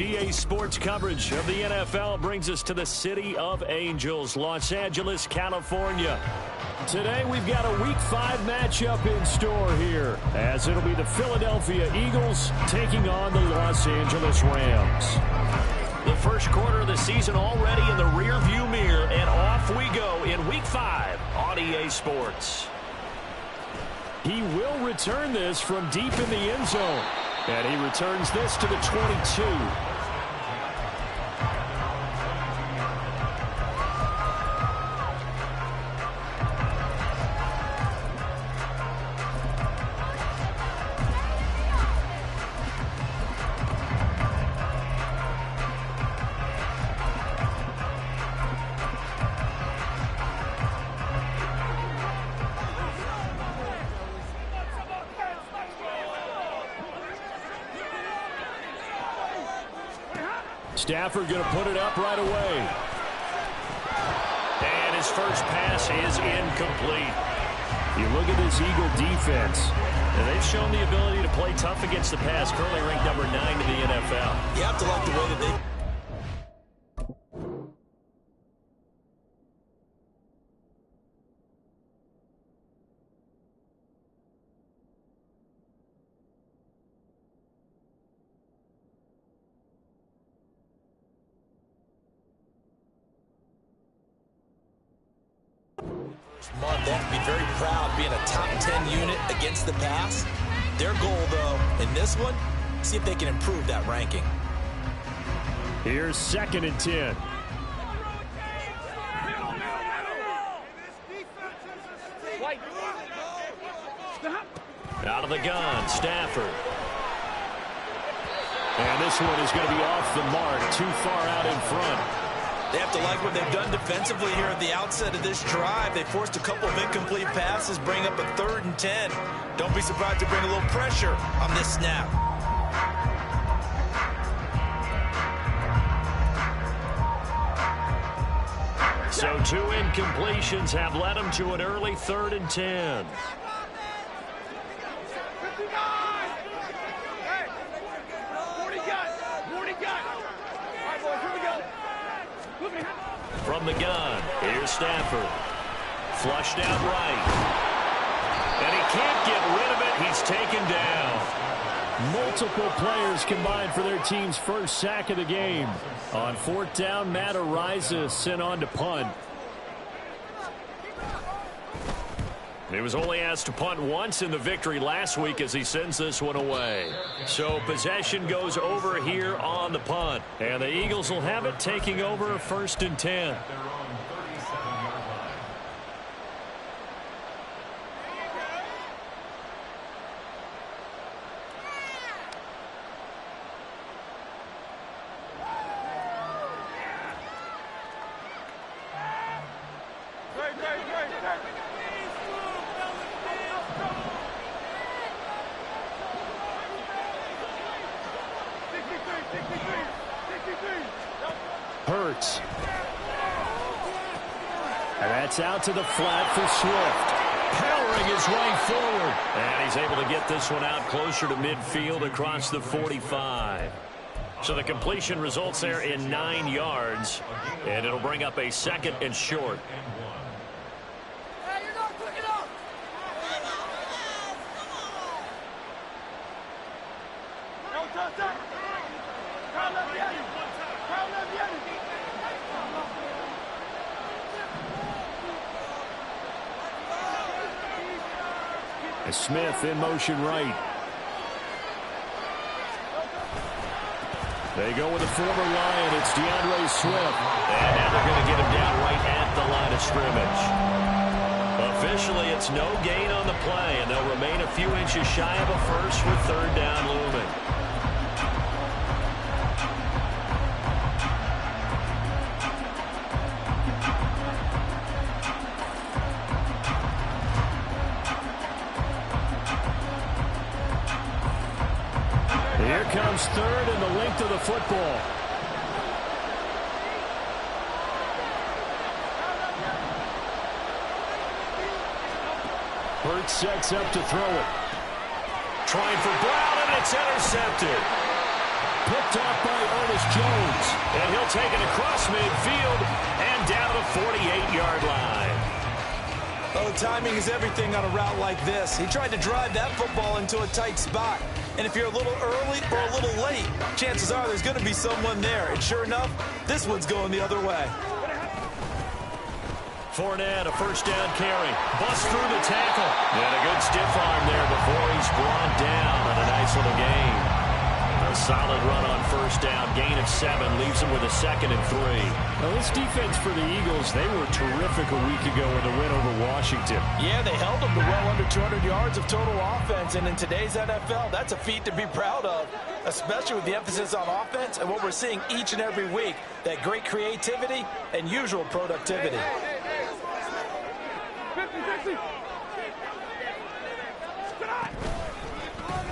EA Sports coverage of the NFL brings us to the City of Angels, Los Angeles, California. Today we've got a Week 5 matchup in store here, as it'll be the Philadelphia Eagles taking on the Los Angeles Rams. The first quarter of the season already in the rearview mirror, and off we go in Week 5 on EA Sports. He will return this from deep in the end zone, and he returns this to the 22. Stafford going to put it up right away. And his first pass is incomplete. You look at this Eagle defense, and they've shown the ability to play tough against the pass, currently ranked number 9 in the NFL. You have to like the way that they... month, they have to be very proud being a top 10 unit against the pass. Their goal, though, in this one, see if they can improve that ranking. Here's 2nd and 10. Out of the gun, Stafford. And this one is going to be off the mark, too far out in front. They have to like what they've done defensively here at the outset of this drive. They forced a couple of incomplete passes, bring up a 3rd and 10. Don't be surprised to bring a little pressure on this snap. So 2 incompletions have led them to an early 3rd and 10. From the gun, here's Stafford. Flushed out right. And he can't get rid of it. He's taken down. Multiple players combined for their team's first sack of the game. On 4th down, Matt Araiza sent on to punt. He was only asked to punt once in the victory last week as he sends this one away. So possession goes over here on the punt. And the Eagles will have it, taking over 1st and 10. Hurts. And that's out to the flat for Swift. Powering his way forward. And he's able to get this one out closer to midfield across the 45. So the completion results there in 9 yards. And it'll bring up a 2nd and short. Smith in motion right. They go with the former Lion. It's DeAndre Swift. And now they're going to get him down right at the line of scrimmage. Officially, it's no gain on the play, and they'll remain a few inches shy of a first with 3rd down looming. Here comes 3rd and the length of the football. Hurts sets up to throw it. Trying for Brown, and it's intercepted. picked off by Ernest Jones. And he'll take it across midfield and down to the 48-yard line. Oh, timing is everything on a route like this. He tried to drive that football into a tight spot. And if you're a little early or a little late, chances are there's going to be someone there. And sure enough, this one's going the other way. Fournette, a first down carry. Busts through the tackle. And a good stiff arm there before he's brought down on a nice little gain. A solid run on first down. Gain of 7 leaves him with a 2nd and 3. Now, this defense for the Eagles, they were terrific a week ago in the win over Washington. Yeah, they held them to well under 200 yards of total offense. And in today's NFL, that's a feat to be proud of, especially with the emphasis on offense and what we're seeing each and every week, that great creativity and usual productivity.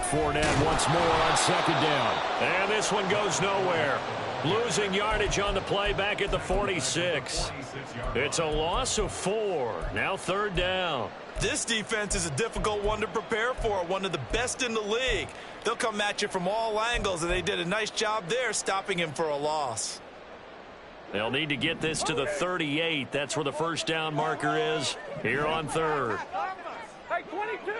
Fournette once more on 2nd down. And this one goes nowhere. Losing yardage on the play back at the 46. It's a loss of 4. Now 3rd down. This defense is a difficult one to prepare for, one of the best in the league. They'll come at you from all angles, and they did a nice job there stopping him for a loss. They'll need to get this to the 38. That's where the first down marker is here on 3rd. Hey, 22!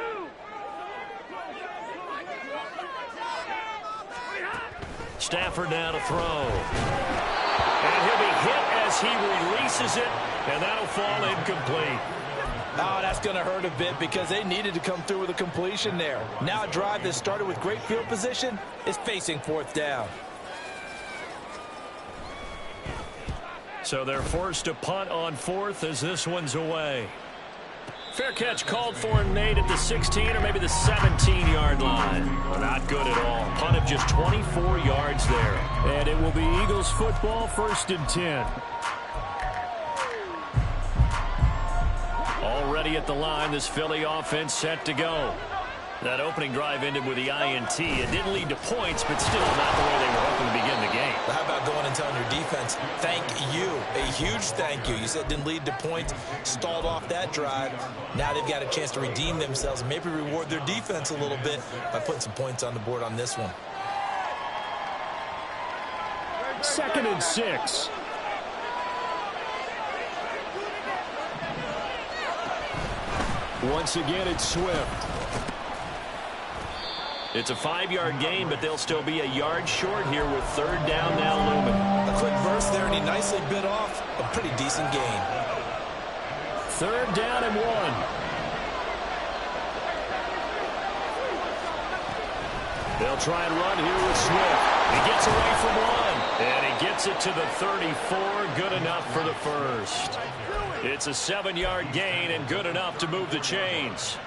Stafford now to throw. And he'll be hit as he releases it, and that'll fall incomplete. Oh, that's going to hurt a bit because they needed to come through with a completion there. Now a drive that started with great field position is facing 4th down. So they're forced to punt on 4th as this one's away. Fair catch called for and made at the 16 or maybe the 17-yard line. Well, not good at all. Punt of just 24 yards there. And it will be Eagles football, 1st and 10. Already at the line, this Philly offense set to go. That opening drive ended with the INT. It didn't lead to points, but still not the way they were hoping to begin the game. How about going and telling your defense, thank you, a huge thank you. You said it didn't lead to points, stalled off that drive. Now they've got a chance to redeem themselves, maybe reward their defense a little bit by putting some points on the board on this one. 2nd and 6. Once again, it's Swift. It's a 5-yard gain, but they'll still be a yard short here with 3rd down now looming. A quick burst there, and he nicely bit off a pretty decent gain. 3rd down and 1. They'll try and run here with Swift. He gets away from 1, and he gets it to the 34. Good enough for the first. It's a 7-yard gain and good enough to move the chains.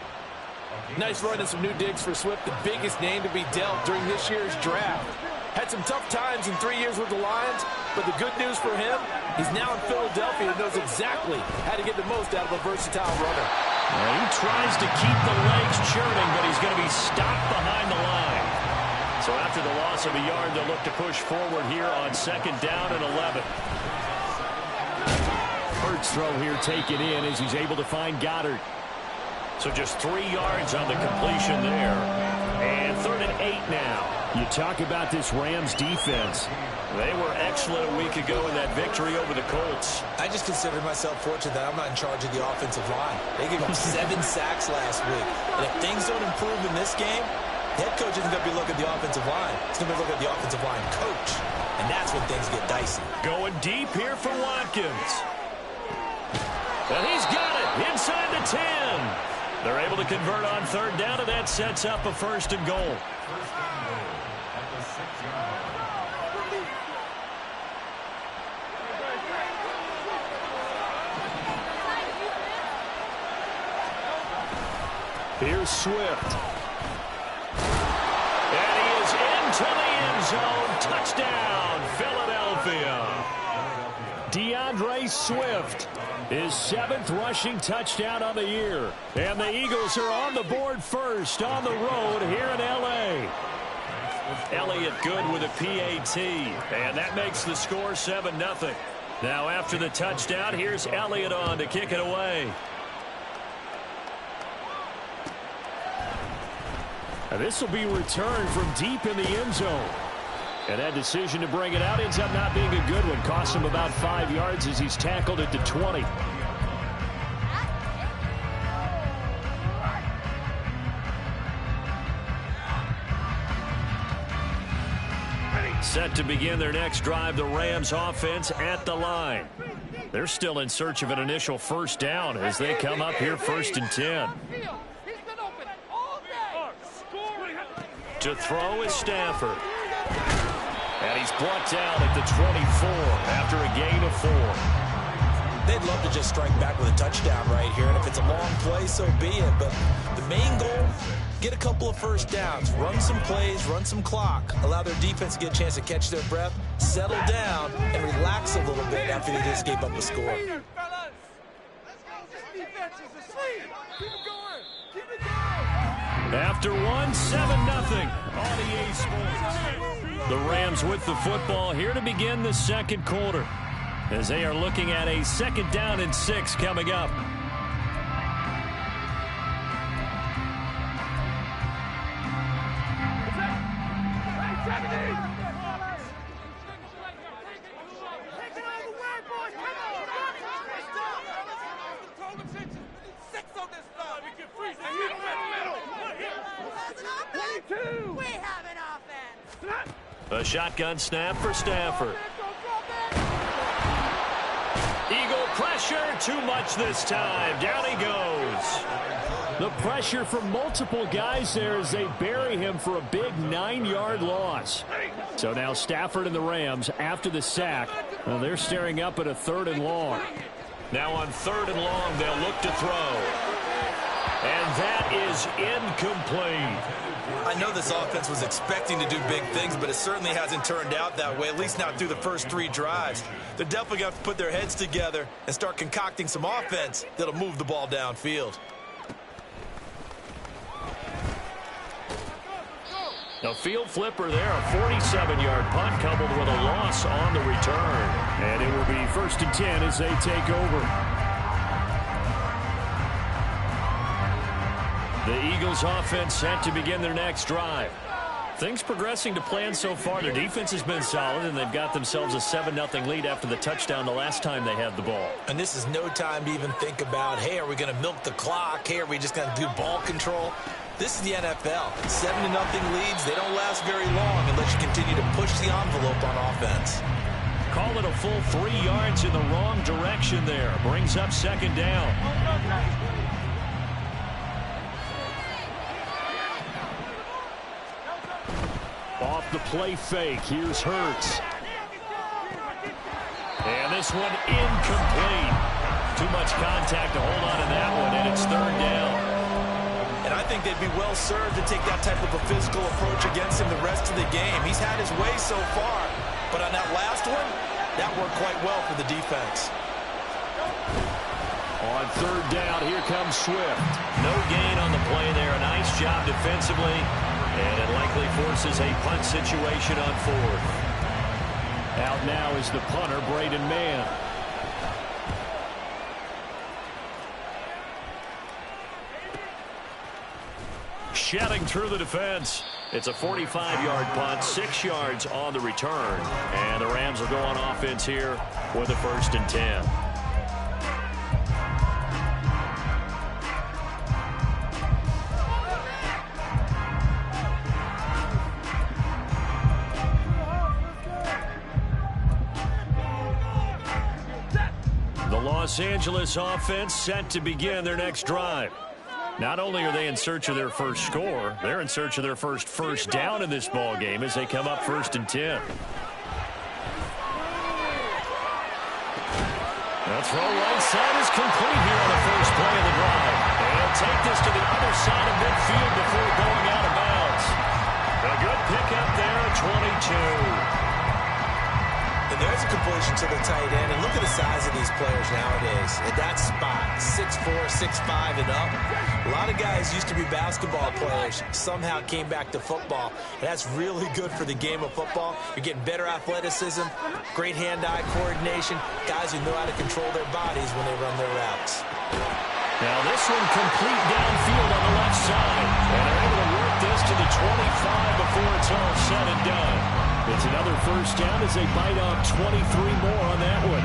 Nice run and some new digs for Swift, the biggest name to be dealt during this year's draft. Had some tough times in 3 years with the Lions, but the good news for him, he's now in Philadelphia and knows exactly how to get the most out of a versatile runner. Well, he tries to keep the legs churning, but he's going to be stopped behind the line. So after the loss of a yard, they'll look to push forward here on 2nd down and 11. Hurts throw here taken in as he's able to find Goddard. So just 3 yards on the completion there. And 3rd and 8 now. You talk about this Rams defense. They were excellent a week ago in that victory over the Colts. I just consider myself fortunate that I'm not in charge of the offensive line. They gave up 7 sacks last week. And if things don't improve in this game, the head coach isn't going to be looking at the offensive line. He's going to be looking at the offensive line coach. And that's when things get dicey. Going deep here for Watkins. And he's got it inside the 10. They're able to convert on 3rd down, and that sets up a 1st and goal. Here's Swift. And he is into the end zone. Touchdown, Philadelphia. DeAndre Swift, his 7th rushing touchdown on the year. And the Eagles are on the board first on the road here in L.A. Elliott good with a PAT. And that makes the score 7-0. Now after the touchdown, here's Elliott on to kick it away. This will be returned from deep in the end zone. And that decision to bring it out ends up not being a good one. Costs him about 5 yards as he's tackled at the 20. Set to begin their next drive, the Rams offense at the line. They're still in search of an initial first down as they come up here 1st and 10. To throw is Stafford. And he's brought down at the 24 after a gain of 4. They'd love to just strike back with a touchdown right here, and if it's a long play, so be it. But the main goal, get a couple of first downs, run some plays, run some clock, allow their defense to get a chance to catch their breath, settle down, and relax a little bit after they just gave up a score. After 1, 7-0 on EA Sports. The Rams with the football here to begin the second quarter as they are looking at a 2nd down and 6 coming up. A shotgun snap for Stafford. Eagle pressure, too much this time. Down he goes. The pressure from multiple guys there as they bury him for a big 9-yard loss. So now Stafford and the Rams, after the sack, well, they're staring up at a 3rd and long. Now on 3rd and long, they'll look to throw. And that is incomplete. I know this offense was expecting to do big things, but it certainly hasn't turned out that way, at least not through the first 3 drives. They're definitely going to have to put their heads together and start concocting some offense that'll move the ball downfield. A field flipper there, a 47-yard punt coupled with a loss on the return. And it will be 1st and 10 as they take over. The Eagles offense set to begin their next drive. Things progressing to plan so far. Their defense has been solid, and they've got themselves a 7-0 lead after the touchdown the last time they had the ball. And this is no time to even think about, hey, are we going to milk the clock? Hey, are we just going to do ball control? This is the NFL. 7-0 leads, they don't last very long unless you continue to push the envelope on offense. Call it a full 3 yards in the wrong direction there. Brings up 2nd down. Off the play fake, here's Hurts. And this one incomplete. Too much contact to hold on to that one, and it's 3rd down. And I think they'd be well served to take that type of a physical approach against him the rest of the game. He's had his way so far, but on that last one, that worked quite well for the defense. On 3rd down, here comes Swift. No gain on the play there. A nice job defensively. And it likely forces a punt situation on 4th. Out now is the punter, Braden Mann. Shedding through the defense. It's a 45-yard punt, 6 yards on the return. And the Rams will go on offense here with a 1st and 10. Los Angeles offense set to begin their next drive. Not only are they in search of their first score, they're in search of their first down in this ball game as they come up 1st and 10. The throw right side is complete here on the first play of the drive. And he'll take this to the other side of midfield before going out of bounds. A good pickup there at 22. And there's a completion to the tight end. And look at the size of these players nowadays. At that spot, 6'4", 6'5", and up. A lot of guys used to be basketball players, somehow came back to football. And that's really good for the game of football. You're getting better athleticism, great hand-eye coordination, guys who know how to control their bodies when they run their routes. Now this one complete downfield on the left side. And they're able to work this to the 25 before it's all said and done. It's another first down as they bite off 23 more on that one.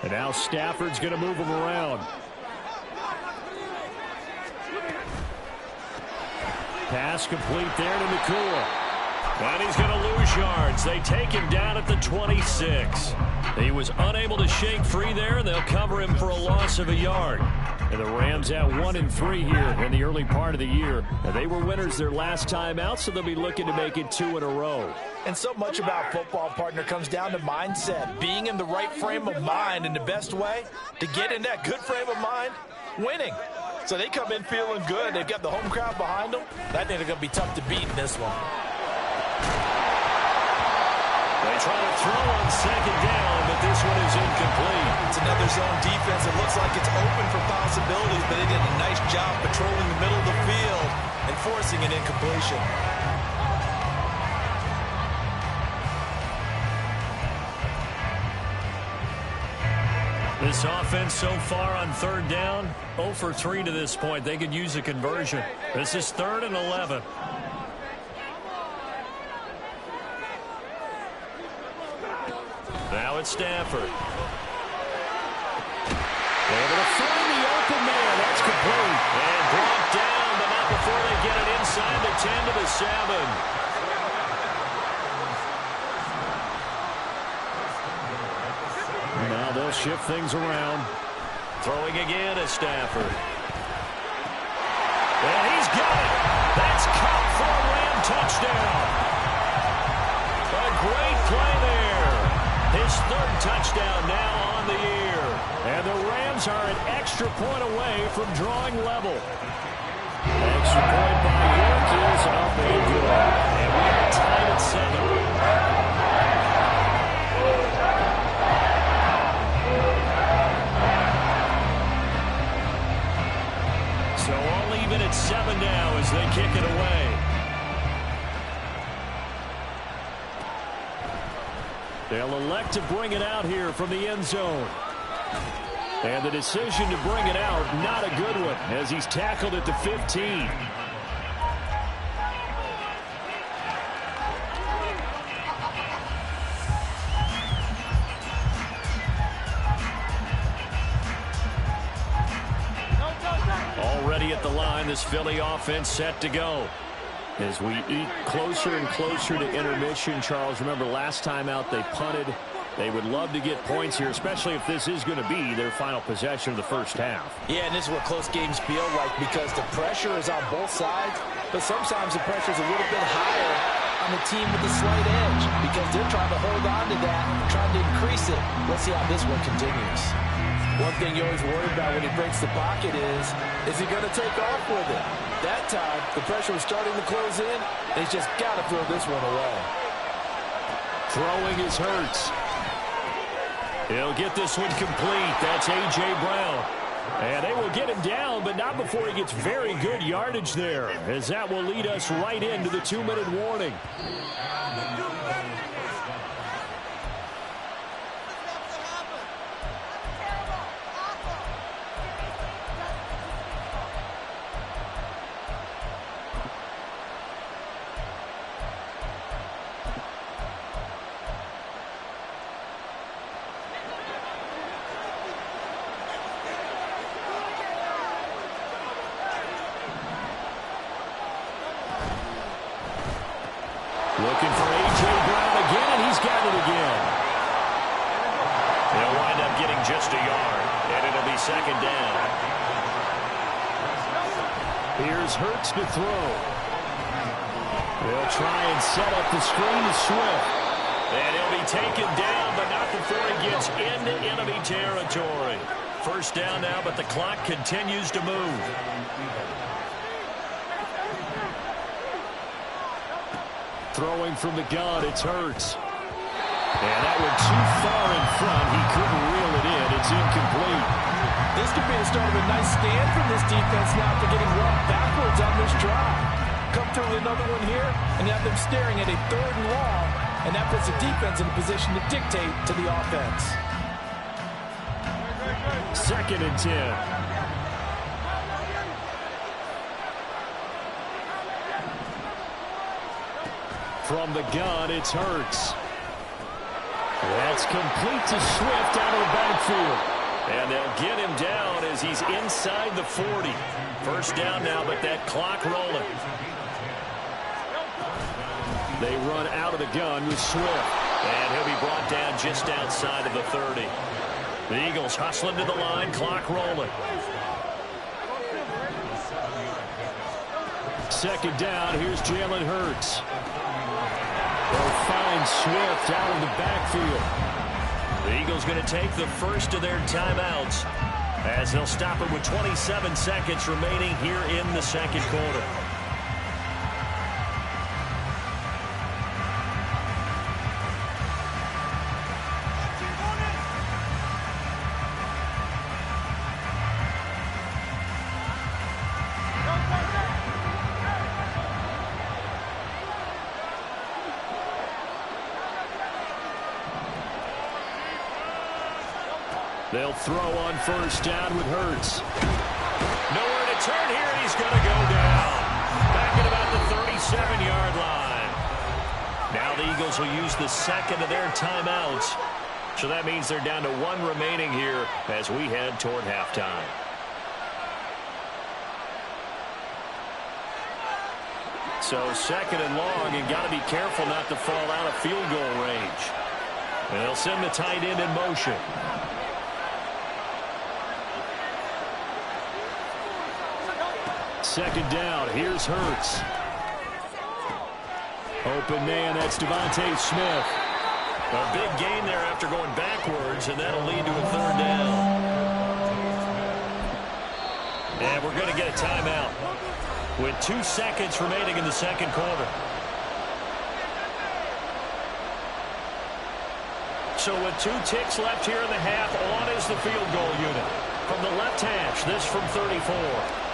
And now Stafford's going to move him around. Pass complete there to Nakua. And he's going to lose yards. They take him down at the 26. He was unable to shake free there, and they'll cover him for a loss of a yard. And the Rams at 1-3 here in the early part of the year. And they were winners their last time out, so they'll be looking to make it 2 in a row. And so much about football, partner, comes down to mindset. Being in the right frame of mind, and the best way to get in that good frame of mind, winning. So they come in feeling good. They've got the home crowd behind them. I think they're going to be tough to beat in this one. They try to throw on second down, but this one is incomplete. It's another zone defense. It looks like it's open for possibilities, but they did a nice job patrolling the middle of the field and forcing an incompletion. This offense so far on third down, 0 for 3 to this point. They could use a conversion. This is 3rd and 11. Now it's Stafford. Able to find the open man. That's complete. And brought down, but not before they get it inside the 10 to the 7. Now they'll shift things around. Throwing again is Stafford. And he's got it. That's caught for a Ram touchdown. A great play there. His 3rd touchdown now on the year. And the Rams are an extra point away from drawing level. Extra point by York is up and good. And we are tied at 7. So all even at 7 now as they kick it away. They'll elect to bring it out here from the end zone. And the decision to bring it out, not a good one, as he's tackled at the 15. Already at the line, this Philly offense set to go. As we eat closer and closer to intermission, Charles, remember last time out they punted. They would love to get points here, especially if this is going to be their final possession of the first half. Yeah, and this is what close games feel like because the pressure is on both sides, but sometimes the pressure is a little bit higher on the team with the slight edge because they're trying to hold on to that, trying to increase it. Let's see how this one continues. One thing you always worry about when he breaks the pocket is he going to take off with it? That time, the pressure was starting to close in, and he's just got to throw this one away. Throwing is Hurts. He'll get this one complete. That's A.J. Brown. And they will get him down, but not before he gets very good yardage there, as that will lead us right into the 2-minute warning. Looking for A.J. Brown again, and he's got it again. He'll wind up getting just a yard, and it'll be 2nd down. Here's Hurts to throw. They'll try and set up the screen to Swift. And he'll be taken down, but not before he gets into enemy territory. 1st down now, but the clock continues to move. Throwing from the gun, it's Hurts. And that went too far in front. He couldn't reel it in. It's incomplete. This could be the start of a nice stand from this defense now after getting walked backwards on this drive. Come through with another one here and have them staring at a 3rd and long and that puts the defense in a position to dictate to the offense. 2nd and 10. From the gun, it's Hurts. That's complete to Swift out of the backfield. And they'll get him down as he's inside the 40. First down now, but that clock rolling. They run out of the gun with Swift. And he'll be brought down just outside of the 30. The Eagles hustling to the line, clock rolling. 2nd down, here's Jalen Hurts. They'll find Swift out of the backfield. The Eagles going to take the first of their timeouts as they'll stop it with 27 seconds remaining here in the 2nd quarter. They'll throw on first down with Hurts. Nowhere to turn here, and he's going to go down. Back at about the 37-yard line. Now the Eagles will use the 2nd of their timeouts. So that means they're down to 1 remaining here as we head toward halftime. So 2nd and long, and got to be careful not to fall out of field goal range. And they'll send the tight end in motion. 2nd down, here's Hurts. Open man, that's Devontae Smith. A big gain there after going backwards, and that'll lead to a 3rd down. And we're going to get a timeout with 2 seconds remaining in the 2nd quarter. So with 2 ticks left here in the half, on is the field goal unit. From the left hash, this from 34.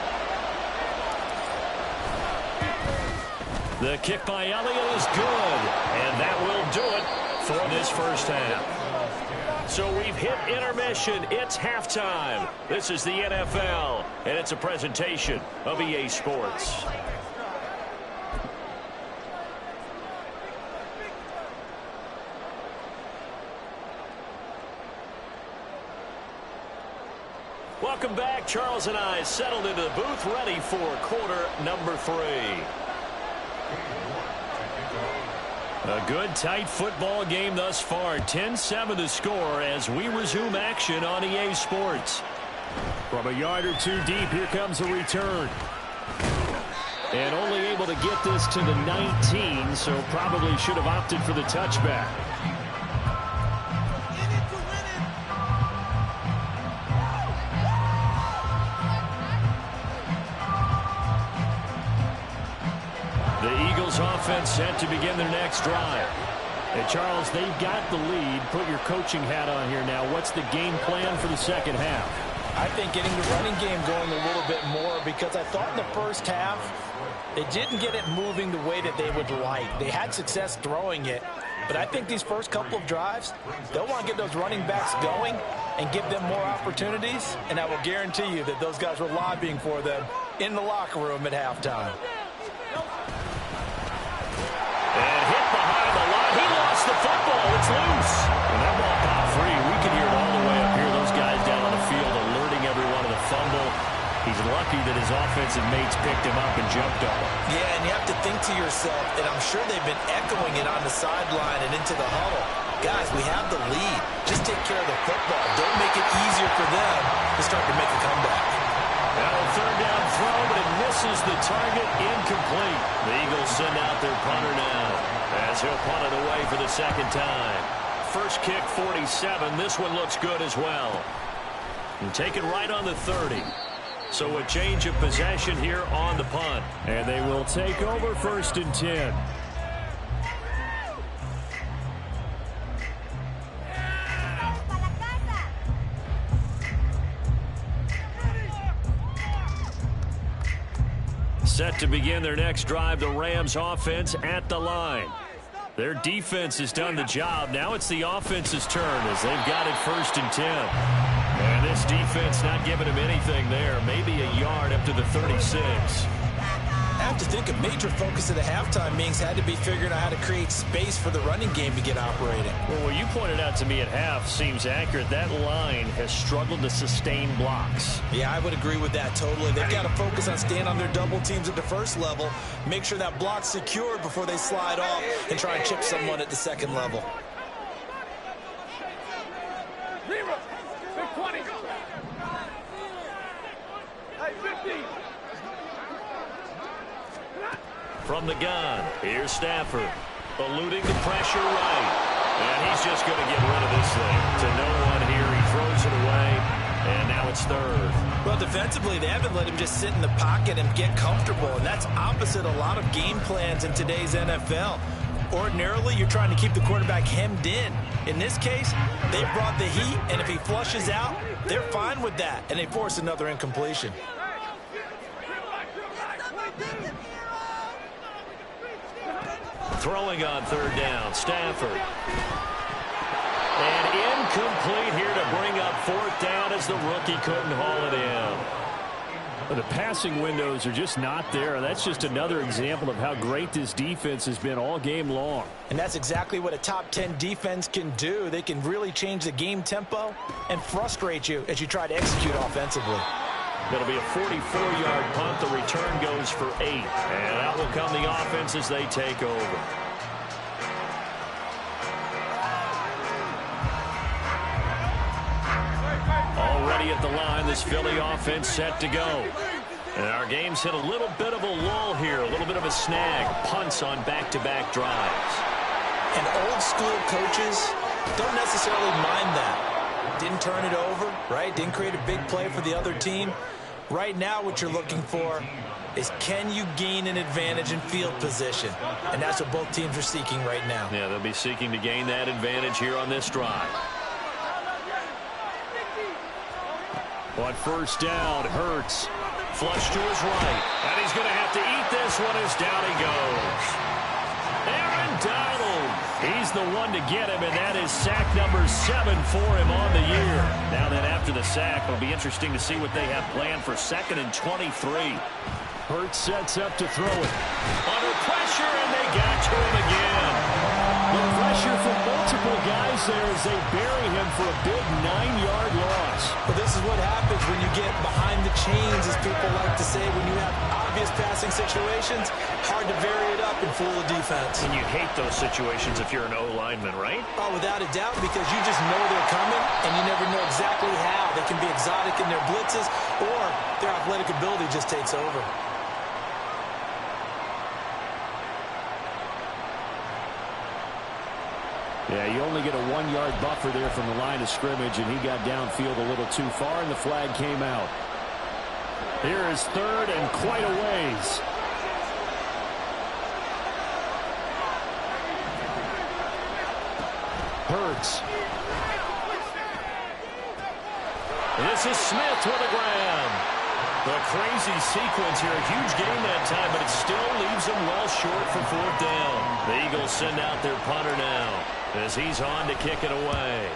The kick by Elliott is good, and that will do it for this first half. So we've hit intermission. It's halftime. This is the NFL, and it's a presentation of EA Sports. Welcome back. Charles and I settled into the booth, ready for quarter number 3. A good, tight football game thus far. 10-7 the score as we resume action on EA Sports. From a yard or 2 deep, here comes a return. And only able to get this to the 19, so probably should have opted for the touchback. Offense set to begin their next drive. And Charles, they've got the lead. Put your coaching hat on here now. What's the game plan for the 2nd half? I think getting the running game going a little bit more, because I thought in the first half they didn't get it moving the way that they would like. They had success throwing it, but I think these first couple of drives, they'll want to get those running backs going and give them more opportunities, and I will guarantee you that those guys were lobbying for them in the locker room at halftime. And hit behind the line. He lost the football. It's loose. And that ball popped free. We can hear it all the way up here. Those guys down on the field alerting everyone of the fumble. He's lucky that his offensive mates picked him up and jumped on him. Yeah, and you have to think to yourself, and I'm sure they've been echoing it on the sideline and into the huddle. Guys, we have the lead. Just take care of the football. Don't make it easier for them to start to make a comeback. Now a 3rd down throw, but it misses the target. Incomplete. The Eagles send out their punter now as he'll punt it away for the 2nd time. First kick, 47. This one looks good as well. And take it right on the 30. So a change of possession here on the punt. And they will take over 1st and 10. Set to begin their next drive, the Rams offense at the line. Their defense has done the job. Now it's the offense's turn as they've got it 1st and 10. And this defense not giving them anything there. Maybe a yard up to the 36. I have to think a major focus at the halftime meetings had to be figuring out how to create space for the running game to get operating. Well, what you pointed out to me at half seems accurate. That line has struggled to sustain blocks. Yeah, I would agree with that totally. They've got to focus on staying on their double teams at the first level, make sure that block's secured before they slide off and try and chip someone at the second level. 0, 20. Hey, 50. From the gun, here's Stafford, eluding the pressure right. And he's just going to get rid of this thing to no one here. He throws it away, and now it's 3rd. Well, defensively, they haven't let him just sit in the pocket and get comfortable, and that's opposite a lot of game plans in today's NFL. Ordinarily, you're trying to keep the quarterback hemmed in. In this case, they brought the heat, and if he flushes out, they're fine with that, and they force another incompletion. Throwing on 3rd down, Stafford. And incomplete here to bring up 4th down as the rookie couldn't haul it in. The passing windows are just not there. That's just another example of how great this defense has been all game long. And that's exactly what a top 10 defense can do. They can really change the game tempo and frustrate you as you try to execute offensively. It'll be a 44-yard punt. The return goes for 8. And out will come the offense as they take over. Already at the line, this Philly offense set to go. And our game's hit a little bit of a lull here, a little bit of a snag. Punts on back-to-back drives. And old school coaches don't necessarily mind that. Didn't turn it over, right? Didn't create a big play for the other team. Right now what you're looking for is can you gain an advantage in field position? And that's what both teams are seeking right now. Yeah, they'll be seeking to gain that advantage here on this drive. On 1st down, Hurts. Flush to his right. And he's going to have to eat this one as down he goes. Aaron Donald. He's the one to get him, and that is sack number 7 for him on the year. Now then, after the sack, it'll be interesting to see what they have planned for 2nd and 23. Hurts sets up to throw it. Under pressure, and they got to him again. The pressure from multiple guys there as they bury him for a big 9-yard loss. Well, this is what happens when you get behind the chains, as people like to say. When you have obvious passing situations, hard to vary it up and fool the defense. And you hate those situations if you're an O-lineman, right? Oh, without a doubt, because you just know they're coming, and you never know exactly how. They can be exotic in their blitzes, or their athletic ability just takes over. Yeah, you only get a 1-yard buffer there from the line of scrimmage, and he got downfield a little too far, and the flag came out. Here is 3rd and quite a ways. Hurts. This is Smith with a grab. The crazy sequence here. A huge game that time, but it still leaves them well short for 4th down. The Eagles send out their punter now as he's on to kick it away.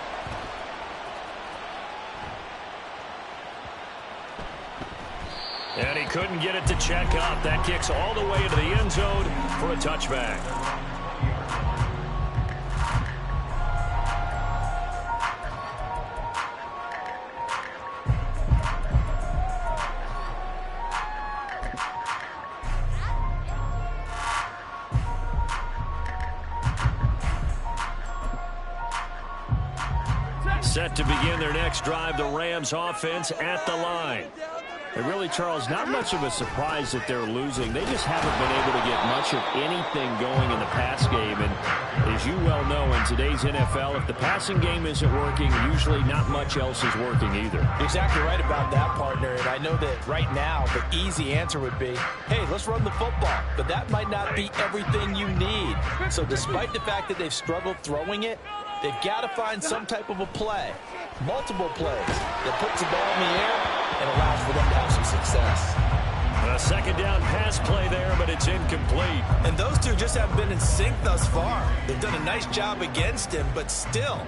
And he couldn't get it to check up. That kicks all the way into the end zone for a touchback. Set to begin their next drive, the Rams offense at the line. And really, Charles, not much of a surprise that they're losing. They just haven't been able to get much of anything going in the pass game. And as you well know, in today's NFL, if the passing game isn't working, usually not much else is working either. You're exactly right about that, partner. And I know that right now the easy answer would be, hey, let's run the football. But that might not be everything you need. So despite the fact that they've struggled throwing it, they've got to find some type of a play, multiple plays, that puts the ball in the air and allows for them to have some success. A second down pass play there, but it's incomplete. And those two just haven't been in sync thus far. They've done a nice job against him, but still,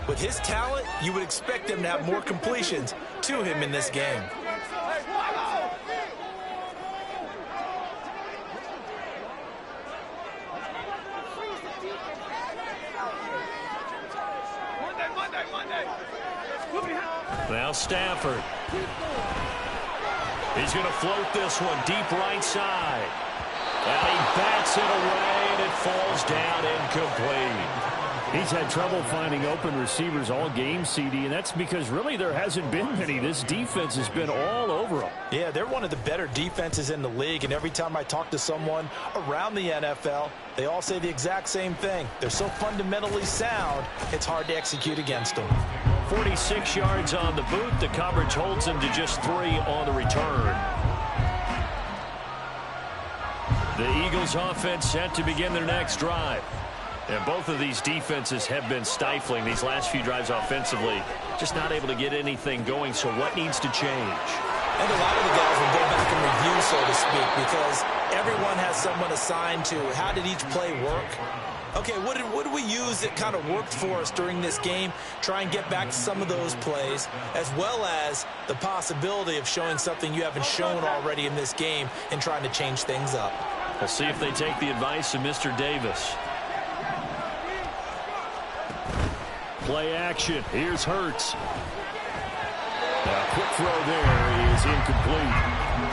with his talent, you would expect him to have more completions to him in this game. Now Stafford. He's going to float this one deep right side. And he bats it away, and it falls down incomplete. He's had trouble finding open receivers all game, CD, and that's because really there hasn't been many. This defense has been all over them. Yeah, they're one of the better defenses in the league, and every time I talk to someone around the NFL, they all say the exact same thing. They're so fundamentally sound, it's hard to execute against them. 46 yards on the boot. The coverage holds him to just 3 on the return. The Eagles offense set to begin their next drive. And both of these defenses have been stifling these last few drives offensively. Just not able to get anything going, so what needs to change? And a lot of the guys will go back and review, so to speak, because everyone has someone assigned to how did each play work. Okay, what did we use that kind of worked for us during this game? Try and get back to some of those plays, as well as the possibility of showing something you haven't shown already in this game and trying to change things up. We'll see if they take the advice of Mr. Davis. Play action. Here's Hurts. A quick throw there is incomplete.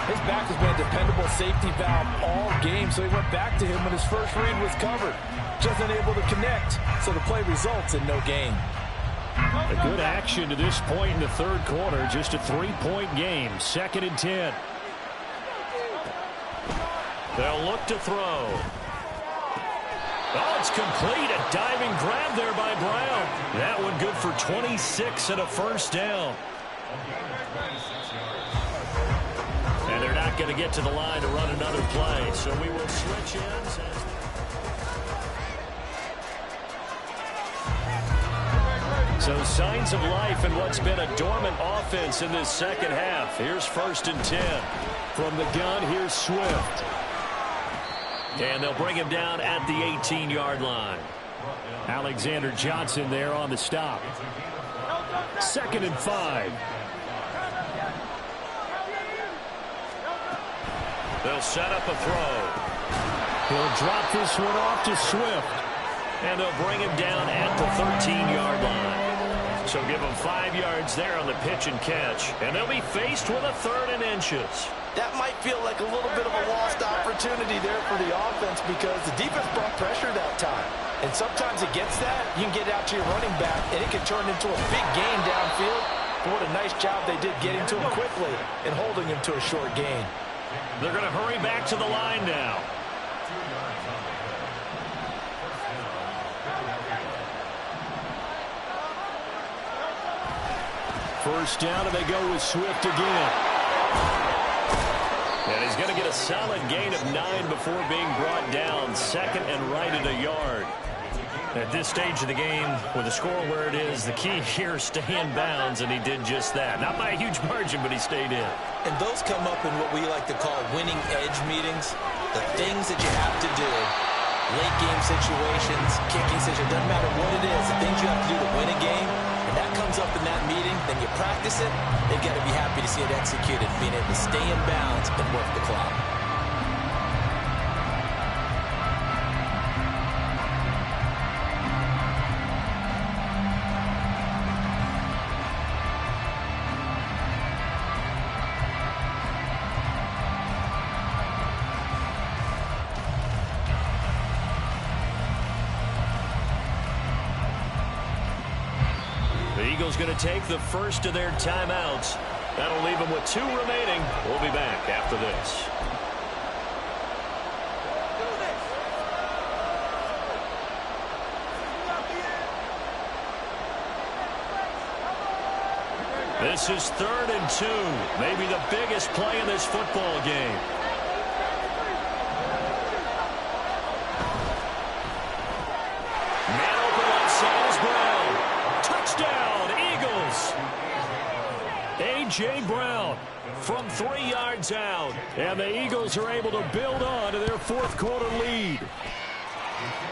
His back has been a dependable safety valve all game, so he went back to him when his first read was covered. Just unable to connect, so the play results in no gain. A good action to this point in the third quarter. Just a 3-point game. 2nd and 10. They'll look to throw. Oh, it's complete. A diving grab there by Brown. That one good for 26 and a first down. And they're not going to get to the line to run another play, so we will switch ends. So signs of life in what's been a dormant offense in this second half. Here's 1st and 10. From the gun, here's Swift. And they'll bring him down at the 18-yard line. Alexander Johnson there on the stop. 2nd and 5. They'll set up a throw. He'll drop this one off to Swift. And they'll bring him down at the 13-yard line. So give him 5 yards there on the pitch and catch. And they'll be faced with a 3rd and inches. That might feel like a little bit of a lost opportunity there for the offense because the defense brought pressure that time. And sometimes against that, you can get out to your running back, and it can turn into a big gain downfield. But what a nice job they did getting to him quickly and holding him to a short gain. They're going to hurry back to the line now. First down, and they go with Swift again. And he's going to get a solid gain of 9 before being brought down. 2nd and right at a yard. At this stage of the game, with the score where it is, the key here is stay in bounds, and he did just that. Not by a huge margin, but he stayed in. And those come up in what we like to call winning edge meetings. The things that you have to do, late game situations, kicking situations, doesn't matter what it is, the things you have to do to win a game, and that comes up in that meeting, then you practice it, they've got to be happy to see it executed, being able to stay in bounds and work the clock. Going to take the first of their timeouts. That'll leave them with 2 remaining. We'll be back after this. This is 3rd and 2. Maybe the biggest play in this football game. Man open left side is Brown. Touchdown, Eagles. A.J. Brown from 3 yards out. And the Eagles are able to build on to their fourth quarter lead.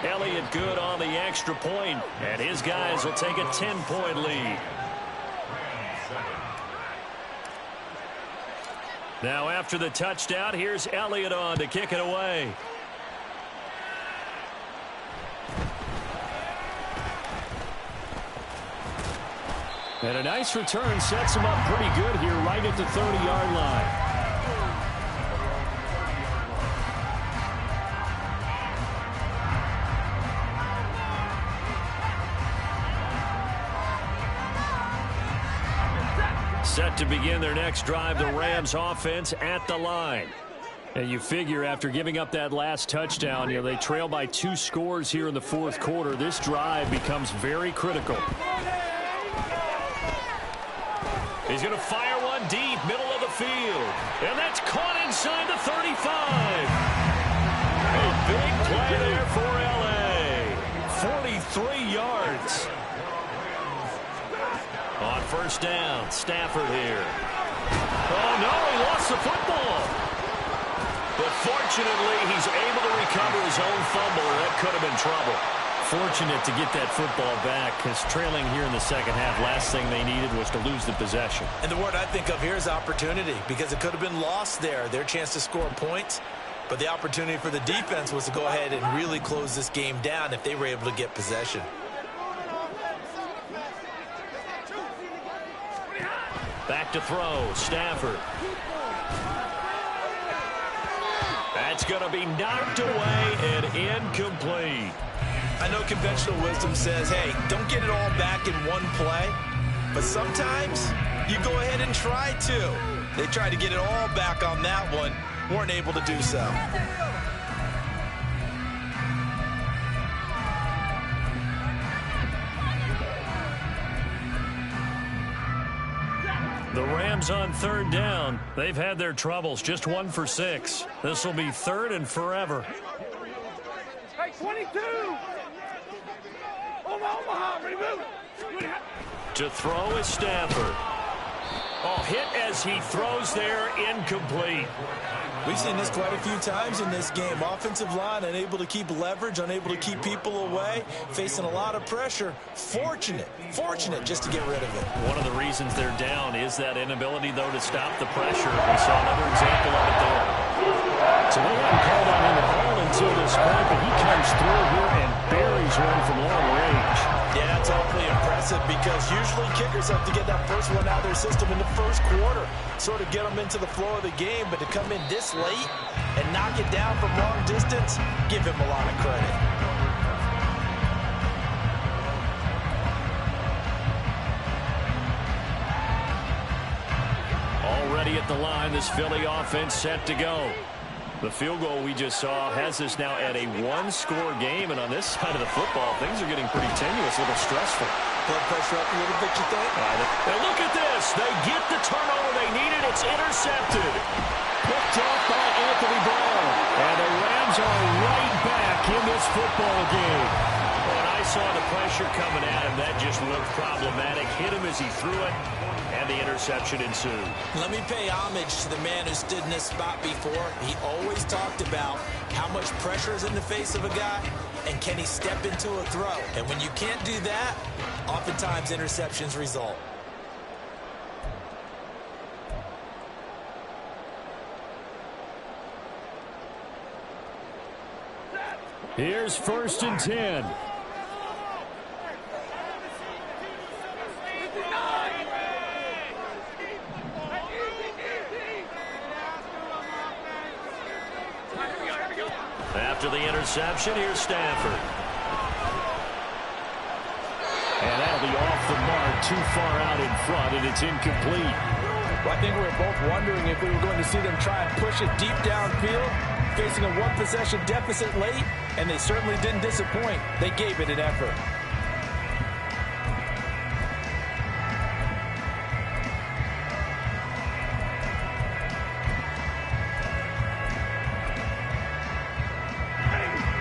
Elliott good on the extra point, and his guys will take a 10-point lead. Now after the touchdown, here's Elliott on to kick it away. And a nice return sets him up pretty good here right at the 30-yard line. Set to begin their next drive, the Rams offense at the line. And you figure after giving up that last touchdown, they trail by 2 scores here in the fourth quarter. This drive becomes very critical. He's going to fire one deep, middle of the field. And that's caught inside the 35. A big play there for L.A. 43 yards. On first down, Stafford here. Oh, no, he lost the football. But fortunately, he's able to recover his own fumble, or that could have been trouble. Fortunate to get that football back, because trailing here in the second half, last thing they needed was to lose the possession. And the word I think of here is opportunity, because it could have been lost there, their chance to score points. But the opportunity for the defense was to go ahead and really close this game down if they were able to get possession. Back to throw, Stafford. That's going to be knocked away and incomplete. I know conventional wisdom says, hey, don't get it all back in one play. But sometimes you go ahead and try to. They tried to get it all back on that one, weren't able to do so. The Rams on third down. They've had their troubles, just 1 for 6. This will be third and forever. Hey, 22! Omaha, reboot! To throw is Stafford. Oh, hit as he throws there, incomplete. We've seen this quite a few times in this game. Offensive line unable to keep leverage, unable to keep people away, facing a lot of pressure. Fortunate just to get rid of it. One of the reasons they're down is that inability, though, to stop the pressure. We saw another example of it there. So they haven't called on him at all until this point, but he comes through here and buries one from long range. Yeah, it's awfully impressive because usually kickers have to get that first one out of their system in the first quarter, sort of get them into the flow of the game, but to come in this late and knock it down from long distance, give him a lot of credit. Already at the line, this Philly offense set to go. The field goal we just saw has us now at a 1-score game, and on this side of the football, things are getting pretty tenuous, a little stressful. Blood pressure up a little bit, you think? And look at this. They get the turnover they needed. It's intercepted. Picked off by Anthony Brown. And the Rams are right back in this football game. When I saw the pressure coming at him, that just looked problematic. Hit him as he threw it, and the interception ensued. Let me pay homage to the man who stood in this spot before. He always talked about how much pressure is in the face of a guy, and can he step into a throw. And when you can't do that, oftentimes interceptions result. Here's 1st and 10. After the interception, here's Stafford. And that'll be off the mark, too far out in front, and it's incomplete. Well, I think we were both wondering if we were going to see them try and push it deep downfield, facing a 1-possession deficit late, and they certainly didn't disappoint. They gave it an effort.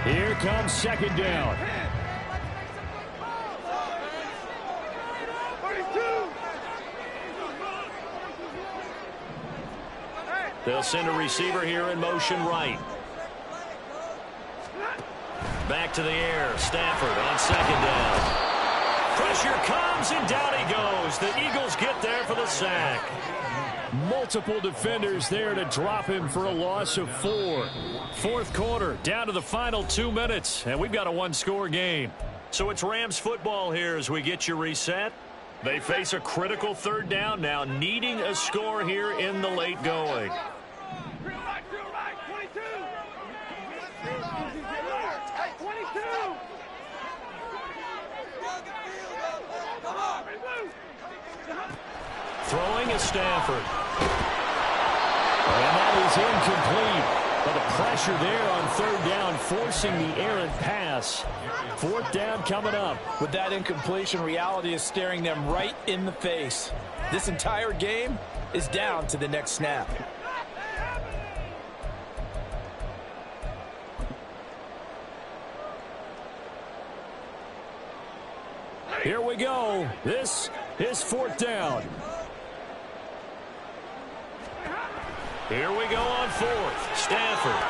Here comes 2nd down. 32! They'll send a receiver here in motion right. Back to the air. Stafford on second down. Pressure comes, and down he goes. The Eagles get there for the sack. Multiple defenders there to drop him for a loss of 4. Fourth quarter, down to the final 2 minutes, and we've got a one-score game. So it's Rams football here as we get you reset. They face a critical third down now, needing a score here in the late going. Throwing is Stafford. And that is incomplete. But the pressure there on third down, forcing the errant pass. Fourth down coming up. With that incompletion, reality is staring them right in the face. This entire game is down to the next snap. Here we go. This is fourth down. Here we go on fourth. Stafford.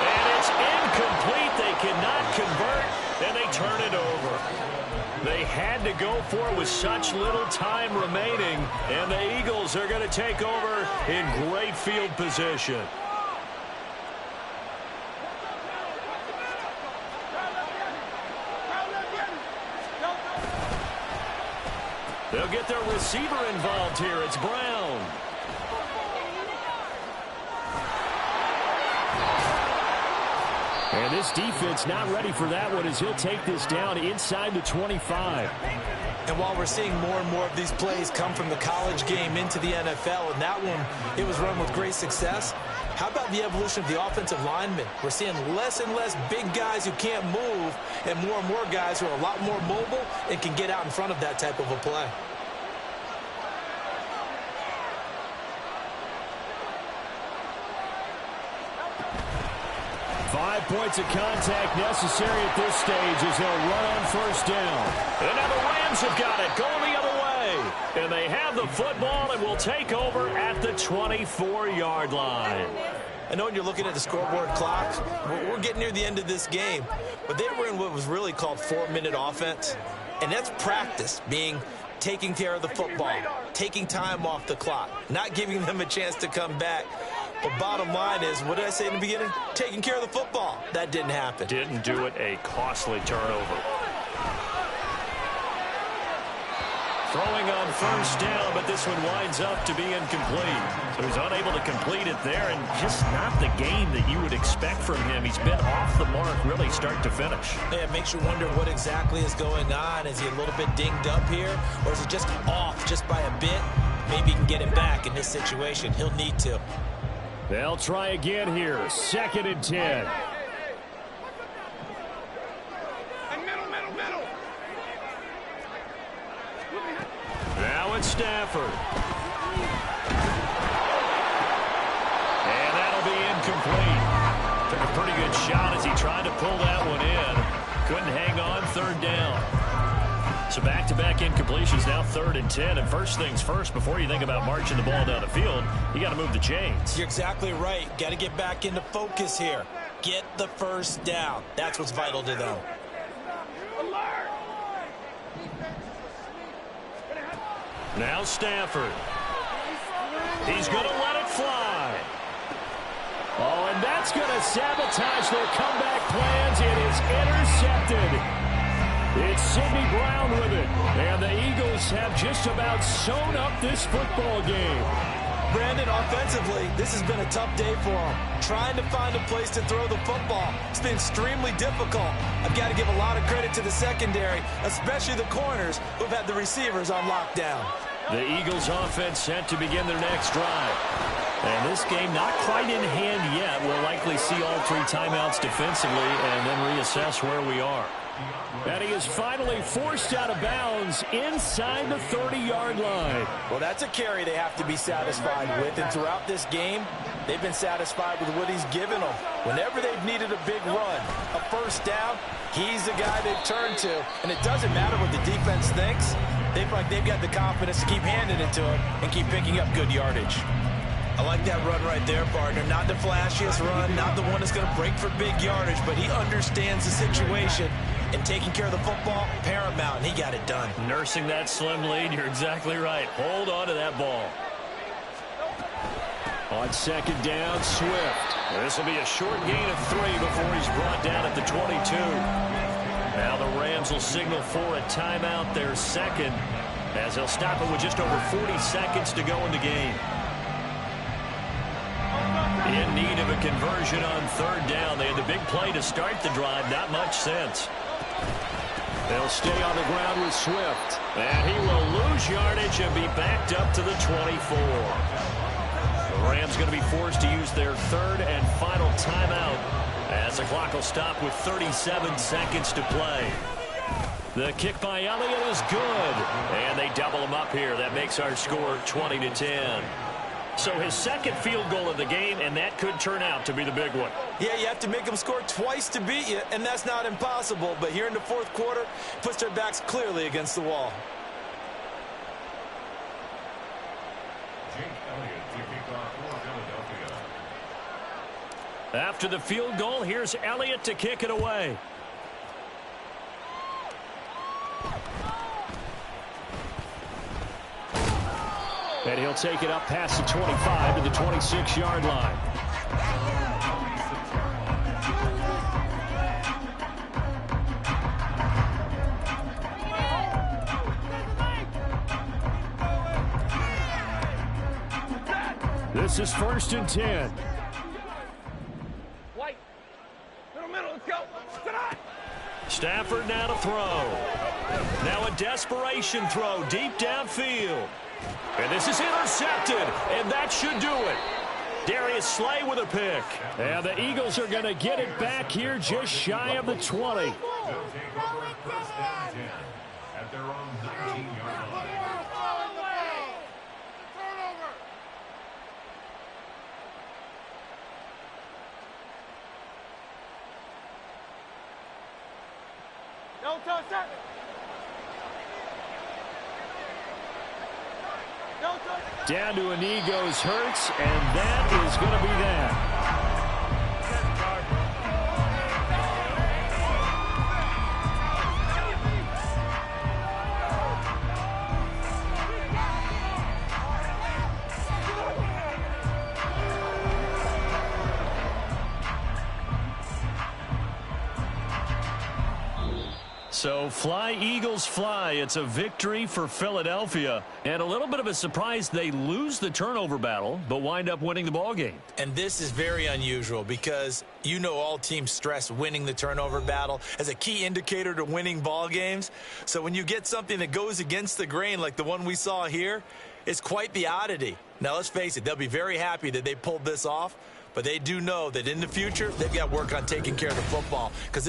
And it's incomplete. They cannot convert, and they turn it over. They had to go for it with such little time remaining, and the Eagles are going to take over in great field position. They'll get their receiver involved here. It's Brown. And this defense not ready for that one as he'll take this down inside the 25. And while we're seeing more and more of these plays come from the college game into the NFL, and that one, it was run with great success, how about the evolution of the offensive linemen? We're seeing less and less big guys who can't move and more guys who are a lot more mobile and can get out in front of that type of a play. Five points of contact necessary at this stage as they'll run on first down. And now the Rams have got it, going the other way. And they have the football and will take over at the 24-yard line. I know when you're looking at the scoreboard clock, we're getting near the end of this game, but they were in what was really called 4-minute offense. And that's practice, being taking care of the football, taking time off the clock, not giving them a chance to come back. But bottom line is, what did I say in the beginning? Taking care of the football. That didn't happen. Didn't do it. A costly turnover. Throwing on first down, but this one winds up to be incomplete. So he's unable to complete it there, and just not the game that you would expect from him. He's been off the mark really start to finish. Yeah, it makes you wonder what exactly is going on. Is he a little bit dinged up here, or is he just off just by a bit? Maybe he can get it back in this situation. He'll need to. They'll try again here. 2nd and 10. Now it's Stafford. And that'll be incomplete. Took a pretty good shot as he tried to pull that one in. Couldn't hang on, third down. So back-to-back incompletions, now 3rd and 10. And first things first, before you think about marching the ball down the field, you got to move the chains. You're exactly right. Got to get back into focus here. Get the first down. That's what's vital to them. Now Stafford. He's going to let it fly. Oh, and that's going to sabotage their comeback plans. It is intercepted. It's Sidney Brown with it. And the Eagles have just about sewn up this football game. Brandon, offensively, this has been a tough day for them. Trying to find a place to throw the football. It's been extremely difficult. I've got to give a lot of credit to the secondary, especially the corners who've had the receivers on lockdown. The Eagles offense set to begin their next drive. And this game not quite in hand yet. We'll likely see all 3 timeouts defensively and then reassess where we are. And he is finally forced out of bounds inside the 30-yard line. Well, that's a carry they have to be satisfied with. And throughout this game, they've been satisfied with what he's given them. Whenever they've needed a big run, a first down, he's the guy they've turned to. And it doesn't matter what the defense thinks. They feel like they've got the confidence to keep handing it to him and keep picking up good yardage. I like that run right there, partner. Not the flashiest run, not the one that's going to break for big yardage, but he understands the situation, and taking care of the football, paramount, and he got it done. Nursing that slim lead, you're exactly right. Hold on to that ball. On second down, Swift. This will be a short gain of 3 before he's brought down at the 22. Now the Rams will signal for a timeout, their second, as they'll stop it with just over 40 seconds to go in the game. In need of a conversion on third down. They had the big play to start the drive. Not much sense. They'll stay on the ground with Swift. And he will lose yardage and be backed up to the 24. The Rams going to be forced to use their third and final timeout as the clock will stop with 37 seconds to play. The kick by Elliott is good. And they double him up here. That makes our score 20-10. So his second field goal of the game, and that could turn out to be the big one. Yeah, you have to make them score twice to beat you, and that's not impossible. But here in the fourth quarter, puts their backs clearly against the wall. After the field goal, here's Elliott to kick it away. And he'll take it up past the 25 to the 26-yard line. This is 1st and 10. White. Middle, let's go. Tonight. Stafford now to throw. Now a desperation throw deep downfield. And this is intercepted, and that should do it. Darius Slay with a pick. And the Eagles are going to get it back here just shy of the 20. At their own 19-yard line. Don't touch that. Down to a knee goes Hurts, and that is going to be that. So fly, Eagles, fly. It's a victory for Philadelphia. And a little bit of a surprise, they lose the turnover battle, but wind up winning the ball game. And this is very unusual because you know all teams stress winning the turnover battle as a key indicator to winning ball games. So when you get something that goes against the grain like the one we saw here, it's quite the oddity. Now, let's face it, they'll be very happy that they pulled this off, but they do know that in the future, they've got work on taking care of the football because